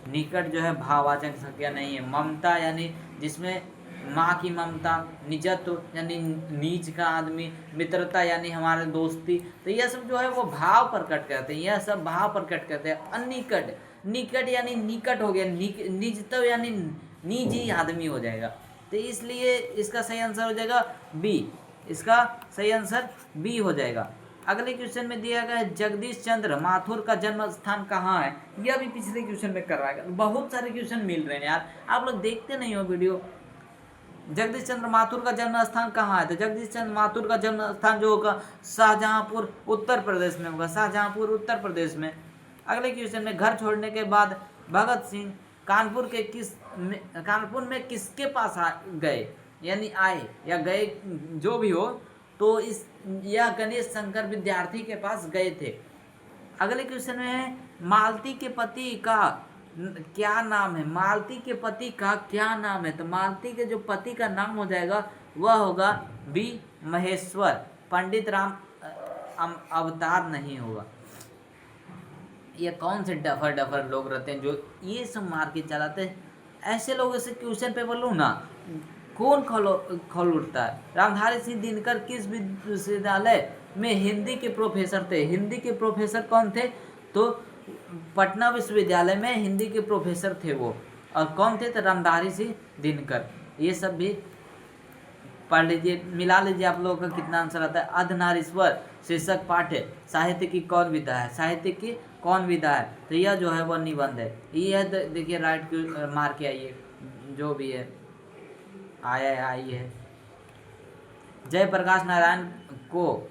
निकट जो है भाववाचक संज्ञा नहीं है। ममता यानी जिसमें माँ की ममता, निजत्व यानी नीच का आदमी, मित्रता यानी हमारे दोस्ती, तो यह सब जो है वो भाव प्रकट करते हैं, यह सब भाव प्रकट करते हैं। अनिकट, निकट यानी निकट हो गया, निजत्व यानी निजी आदमी हो जाएगा। तो इसलिए इसका सही आंसर हो जाएगा बी, इसका सही आंसर बी हो जाएगा। अगले क्वेश्चन में दिया गया है जगदीश चंद्र माथुर का जन्म स्थान कहाँ है? यह भी पिछले क्वेश्चन में कर रहा है, बहुत सारे क्वेश्चन मिल रहे हैं यार, आप लोग देखते नहीं हो वीडियो। जगदीश चंद्र माथुर का जन्म स्थान कहाँ है? तो जगदीश चंद्र माथुर का जन्म स्थान जो होगा शाहजहांपुर उत्तर प्रदेश में होगा, शाहजहांपुर उत्तर प्रदेश में। अगले क्वेश्चन में घर छोड़ने के बाद भगत सिंह कानपुर में किसके पास गए यानी आए या गए जो भी हो, तो इस यह गणेश शंकर विद्यार्थी के पास गए थे। अगले क्वेश्चन में है मालती के पति का क्या नाम है? मालती के पति का क्या नाम है? तो मालती के जो पति का नाम हो जाएगा वह होगा बी महेश्वर, पंडित राम अवतार नहीं होगा। ये कौन से डफर लोग रहते हैं जो ये सब मार के चलाते हैं? ऐसे लोगों से क्वेश्चन पेपर लो ना, कौन खोल उठता है? रामधारी सिंह दिनकर किस विश्वविद्यालय में हिंदी के प्रोफेसर थे? हिंदी के प्रोफेसर कौन थे? तो पटना विश्वविद्यालय में हिंदी के प्रोफेसर थे वो, और कौन थे? तो रामधारी सिंह दिनकर। ये सब भी पढ़ लीजिए, मिला लीजिए, आप लोगों का कितना आंसर आता है। अर्धनारीश्वर शीर्षक पाठ है, साहित्य की कौन विधा है? साहित्य की कौन विधा है? तो यह जो है वह निबंध है। ये देखिए राइट मार के आइए, जो भी है आया आई है। जयप्रकाश नारायण को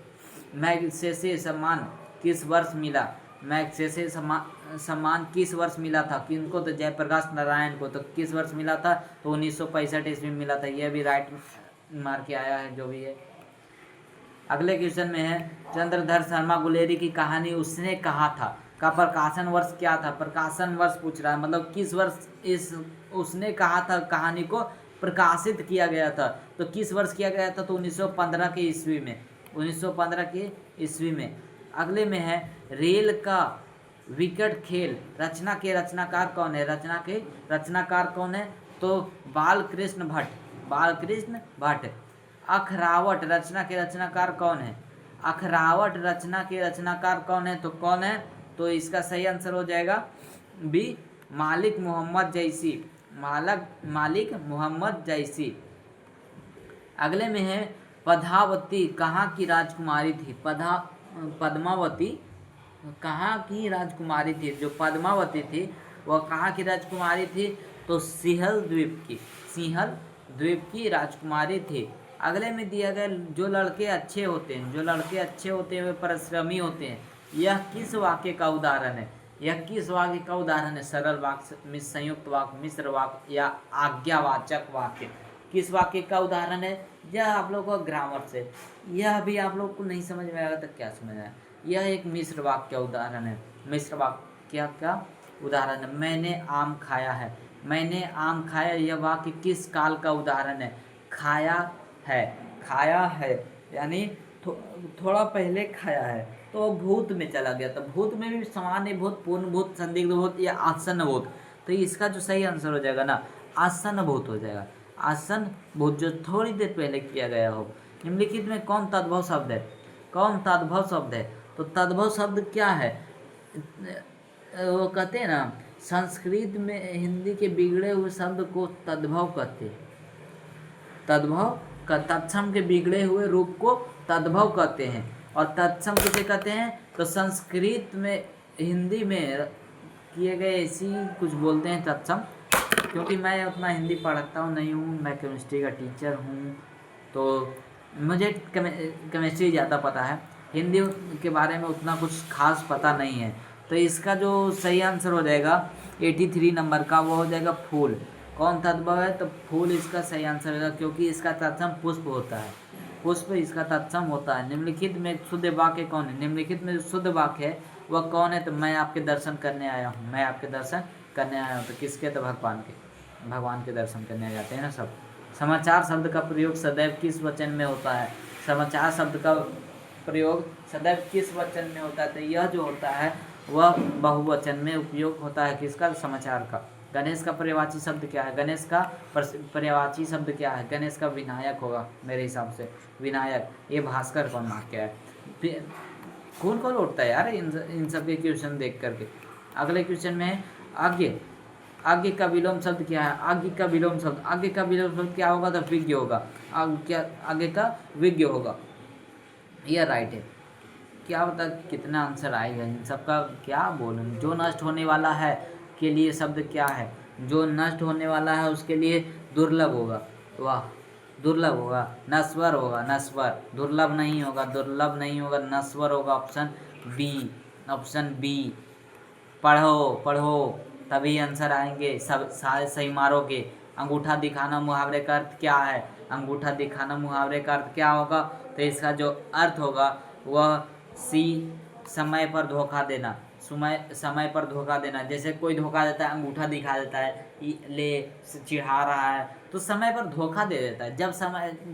मैग्सेसे सम्मान किस वर्ष मिला? मैग्सेसे सम्मान किस वर्ष मिला था? किनको? तो जयप्रकाश नारायण को। तो किस वर्ष मिला था? तो 1965 ईस्वी में मिला था। यह भी राइट मार के आया है, जो भी है। अगले क्वेश्चन में है चंद्रधर शर्मा गुलेरी की कहानी उसने कहा था का प्रकाशन वर्ष क्या था? प्रकाशन वर्ष पूछ रहा है, मतलब किस वर्ष इस उसने कहा था कहानी को प्रकाशित किया गया था। तो किस वर्ष किया गया था? तो 1915 के ईस्वी में, 1915 के ईस्वी में। अगले में है रेल का विकट खेल रचना के रचनाकार कौन है? रचना के रचनाकार कौन है? तो बालकृष्ण भट्ट, बालकृष्ण भट्ट। अखरावट रचना के रचनाकार कौन है? अखरावट रचना के रचनाकार कौन है? तो कौन है? तो इसका सही आंसर हो जाएगा बी मालिक मोहम्मद जैसी, मालिक मोहम्मद जैसी। अगले में है पद्मावती कहाँ की राजकुमारी थी? पद्मावती कहाँ की राजकुमारी थी? जो पद्मावती थी वह कहाँ की राजकुमारी थी? तो सिंहल द्वीप की, सिंहल द्वीप की राजकुमारी थी। अगले में दिया गया जो लड़के अच्छे होते हैं, जो लड़के अच्छे होते हैं वे परिश्रमी होते हैं, यह किस वाक्य का उदाहरण है? यह किस वाक्य का उदाहरण है? सरल वाक्य, संयुक्त वाक्य, मिश्र वाक्य या आज्ञावाचक वाक्य? किस वाक्य का उदाहरण है? यह आप लोग को ग्रामर से, यह भी आप लोग को नहीं समझ में आएगा तो क्या समझ आएगा। यह एक मिश्र वाक्य का उदाहरण है। मिश्र वाक्य का उदाहरण है मैंने आम खाया है, मैंने आम खाया, यह वाक्य किस काल का उदाहरण है? खाया है, खाया है यानी थोड़ा पहले खाया है, तो भूत में चला गया। तो भूत में भी सामान्य भूत, पूर्ण भूत, संदिग्ध भूत या आसन्न भूत। तो इसका जो सही आंसर हो जाएगा ना आसन्न भूत हो जाएगा, आसन्न भूत जो थोड़ी देर पहले किया गया हो। निम्नलिखित में कौन तद्भव शब्द है? कौन तद्भव शब्द है? तो तद्भव शब्द क्या है? वो कहते हैं ना, संस्कृत में हिंदी के बिगड़े हुए शब्द को तद्भव कहते हैं। तद्भव का तत्सम के बिगड़े हुए रूप को तद्भव कहते हैं। और तत्सम किसे कहते हैं? तो संस्कृत में हिंदी में किए गए इसी कुछ बोलते हैं तत्सम। क्योंकि मैं उतना हिंदी पढ़ता हूँ नहीं हूँ, मैं केमिस्ट्री का टीचर हूँ, तो मुझे केमिस्ट्री ज़्यादा पता है, हिंदी के बारे में उतना कुछ खास पता नहीं है। तो इसका जो सही आंसर हो जाएगा 83 नंबर का, वो हो जाएगा फूल। कौन तद्भव है? तो फूल इसका सही आंसर होगा, क्योंकि इसका तत्सम पुष्प होता है। पुष्प इसका तत्सम होता है। निम्नलिखित में शुद्ध वाक्य कौन है? निम्नलिखित में जो शुद्ध वाक्य है वह कौन है? तो मैं आपके दर्शन करने आया हूँ, मैं आपके दर्शन करने आया हूँ। तो किसके? तो भगवान के दर्शन करने आ जाते हैं ना सब। समाचार शब्द का प्रयोग सदैव किस वचन में होता है? समाचार शब्द का प्रयोग सदैव किस वचन में होता है? तो यह जो होता है वह बहुवचन में उपयोग होता है। किसका? समाचार का। गणेश का पर्यायवाची शब्द क्या है? गणेश का पर्यायवाची शब्द क्या है? गणेश का विनायक होगा मेरे हिसाब से, विनायक। ये भास्कर कौन वाक्य है? कौन कौन उठता है यार इन सब के क्वेश्चन देख करके। अगले क्वेश्चन में है आज्ञ। आज्ञ का विलोम शब्द क्या है? आज्ञ का विलोम शब्द, आज्ञ का विलोम शब्द क्या होगा? तो विज्ञ होगा। आगे का विज्ञ होगा, यह राइट है। क्या बता कितना आंसर आएगा इन सब का? क्या बोलूं। जो नष्ट होने वाला है के लिए शब्द क्या है? जो नष्ट होने वाला है उसके लिए दुर्लभ होगा। वाह, दुर्लभ होगा, नश्वर होगा, नश्वर। दुर्लभ नहीं होगा, दुर्लभ नहीं होगा, नश्वर होगा। Option B, option B. पढ़ो पढ़ो तभी आंसर आएंगे। सब सारे सही मारोगे। अंगूठा दिखाना मुहावरे का अर्थ क्या है? अंगूठा दिखाना मुहावरे का अर्थ क्या होगा? तो इसका जो अर्थ होगा वह सी, समय पर धोखा देना। समय पर धोखा देना। जैसे कोई धोखा देता है, अंगूठा दिखा देता है, ले चिढ़ा रहा है, तो समय पर धोखा दे देता है।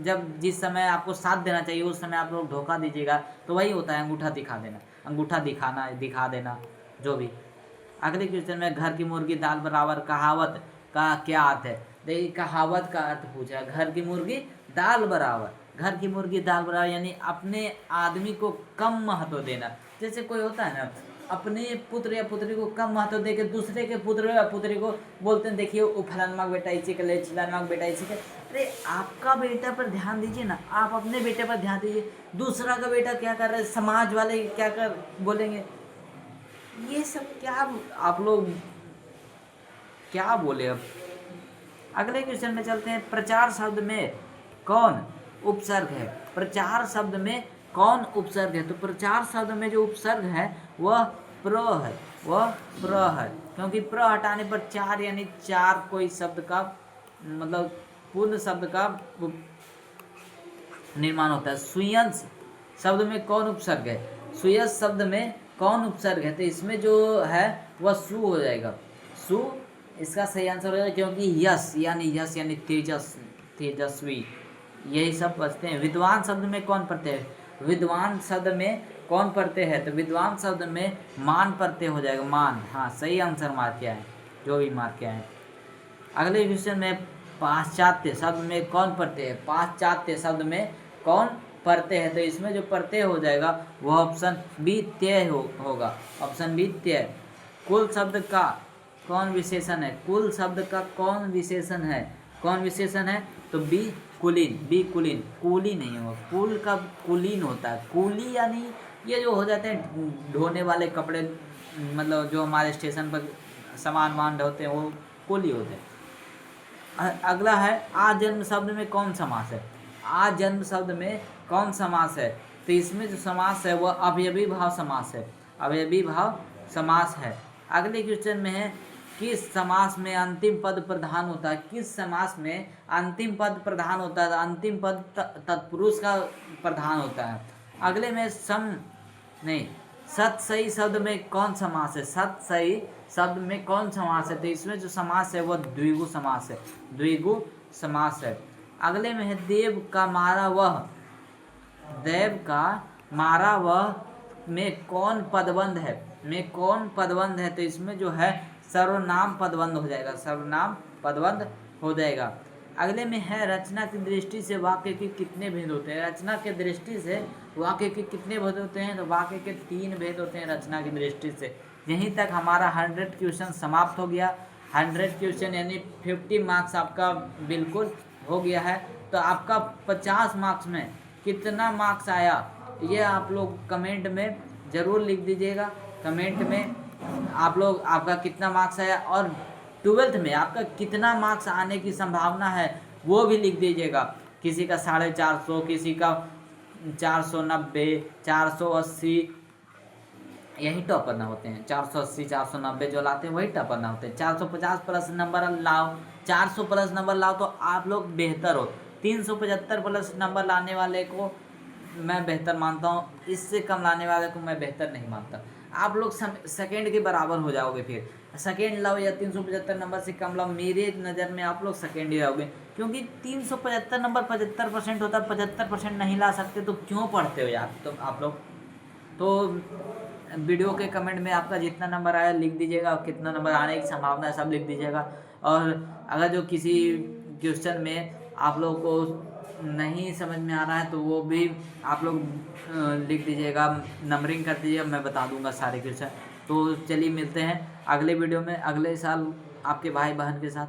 जब जिस समय आपको साथ देना चाहिए उस समय आप लोग धोखा दीजिएगा, तो वही होता है अंगूठा दिखा देना, अंगूठा दिखाना, दिखा देना, जो भी। अगले क्वेश्चन में घर की मुर्गी दाल बराबर कहावत का क्या अर्थ है? देखिए, कहावत का अर्थ पूछा, घर की मुर्गी दाल बराबर। घर की मुर्गी दाल बराबर यानी अपने आदमी को कम महत्व देना। जैसे कोई होता है ना, अपने पुत्र या पुत्री को कम महत्व दे के दूसरे के पुत्र या पुत्री को बोलते हैं, देखिए वो फलाना बेटा इसी के लिए, चिलाना बेटा इसी के। अरे आपका बेटा पर ध्यान दीजिए ना, आप अपने बेटे पर ध्यान दीजिए। दूसरा का बेटा क्या कर रहा है, समाज वाले क्या कर बोलेंगे, ये सब क्या आप लोग क्या बोले। अब अगले क्वेश्चन में चलते हैं। प्रचार शब्द में कौन उपसर्ग है? प्रचार शब्द में कौन उपसर्ग है? तो प्रचार शब्द में जो उपसर्ग है वह प्र है, वह प्र है। क्योंकि प्र हटाने पर चार यानी चार कोई शब्द का मतलब पूर्ण शब्द का निर्माण होता है। सुयंस शब्द में कौन उपसर्ग है? सुयस शब्द में कौन उपसर्ग है? तो इसमें जो है वह सु हो जाएगा। सु इसका सही आंसर हो जाएगा, क्योंकि यश यानी तेजस्वी, यही सब बचते हैं। विद्वान शब्द में कौन प्रत्यय है? विद्वान शब्द में कौन प्रत्यय है? तो विद्वान शब्द में मान प्रत्यय हो जाएगा, मान। हाँ, सही आंसर मार्क किया है, जो भी मार्क किया है। अगले क्वेश्चन में पाश्चात्य शब्द में कौन प्रत्यय है? पाश्चात्य शब्द में कौन प्रत्यय है? तो इसमें जो प्रत्यय हो जाएगा वह ऑप्शन बी त्यय होगा, ऑप्शन बी त्यय। कुल शब्द का कौन विशेषण है? कुल शब्द का कौन विशेषण है? कौन विशेषण है? तो बी कुलीन, बी कुलीन। कूली नहीं होगा, कुल का कुलीन होता है। कूली यानी ये जो हो जाते हैं ढोने वाले कपड़े, मतलब जो हमारे स्टेशन पर सामान वान ढोते हैं वो कूली होते हैं। अगला है आजन्म शब्द में कौन समास है? आजन्म शब्द में कौन समास है? तो इसमें जो समास है वह अवयवी भाव समास है, अवयवी भाव समास है। अगले क्वेश्चन में है किस समास में अंतिम पद प्रधान होता है? किस समास में अंतिम पद प्रधान होता है? अंतिम पद तत्पुरुष का प्रधान होता है। अगले में सतसई शब्द में कौन समास है? सतसई शब्द में कौन समास है? तो इसमें जो समास है वह द्विगु समास है, द्विगु समास है। अगले में है देव का मारा वह, देव का मारा वह में कौन पदबंध है? में कौन पदबंध है? तो इसमें जो है सर्वनाम पदबंध हो जाएगा, सर्वनाम पदबंध हो जाएगा। अगले में है रचना की दृष्टि से वाक्य के कितने भेद होते हैं। रचना के दृष्टि से वाक्य के कितने भेद होते हैं, तो वाक्य के 3 भेद होते हैं रचना की दृष्टि से। यहीं तक हमारा 100 क्वेश्चन समाप्त हो गया। 100 क्वेश्चन यानी 50 मार्क्स आपका बिल्कुल हो गया है। तो आपका 50 मार्क्स में कितना मार्क्स आया ये आप लोग कमेंट में ज़रूर लिख दीजिएगा। कमेंट में आप लोग आपका कितना मार्क्स आया और 12th में आपका कितना मार्क्स आने की संभावना है वो भी लिख दीजिएगा। किसी का 450, किसी का 490, 480, यही टॉपर ना होते हैं। 480 490 जो लाते हैं वही टॉपर ना होते हैं। 450 प्लस नंबर लाओ, 400 प्लस नंबर लाओ तो आप लोग बेहतर हो। 375 प्लस नंबर लाने वाले को मैं बेहतर मानता हूँ, इससे कम लाने वाले को मैं बेहतर नहीं मानता। आप लोग सेकेंड के बराबर हो जाओगे। फिर सेकेंड लाओ या 375 नंबर से कम लाओ, मेरे नज़र में आप लोग सेकेंड ही रहोगे। क्योंकि 375 नंबर 75% होता है, 75% नहीं ला सकते तो क्यों पढ़ते हो यार तो आप लोग। तो वीडियो के कमेंट में आपका जितना नंबर आया लिख दीजिएगा और कितना नंबर आने की संभावना है सब लिख दीजिएगा। और अगर जो किसी क्वेश्चन में आप लोगों को नहीं समझ में आ रहा है तो वो भी आप लोग लिख दीजिएगा, नंबरिंग कर दीजिएगा, मैं बता दूंगा सारे क्वेश्चन। तो चलिए मिलते हैं अगले वीडियो में अगले साल आपके भाई बहन के साथ।